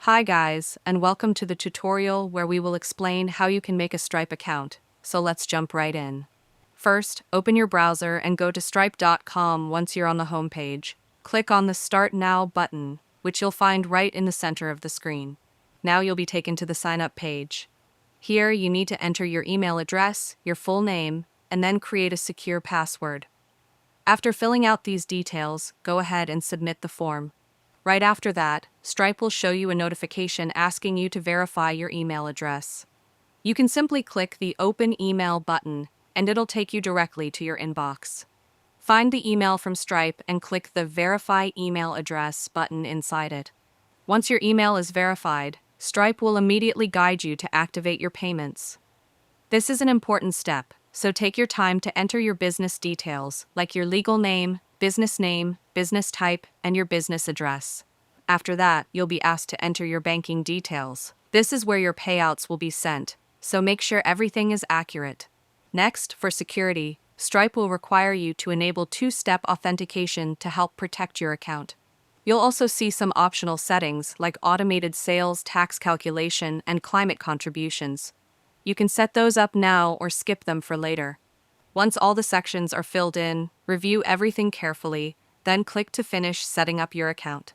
Hi guys, and welcome to the tutorial where we will explain how you can make a Stripe account. So let's jump right in. First, open your browser and go to stripe.com. Once you're on the home page, click on the Start Now button, which you'll find right in the center of the screen. Now you'll be taken to the sign up page. Here you need to enter your email address, your full name, and then create a secure password. After filling out these details, go ahead and submit the form. Right after that, Stripe will show you a notification asking you to verify your email address. You can simply click the Open Email button, and it'll take you directly to your inbox. Find the email from Stripe and click the Verify Email Address button inside it. Once your email is verified, Stripe will immediately guide you to activate your payments. This is an important step, so take your time to enter your business details, like your legal name, business type, and your business address. After that, you'll be asked to enter your banking details. This is where your payouts will be sent, so make sure everything is accurate. Next, for security, Stripe will require you to enable two-step authentication to help protect your account. You'll also see some optional settings like automated sales tax calculation and climate contributions. You can set those up now or skip them for later. Once all the sections are filled in, review everything carefully, then click to finish setting up your account.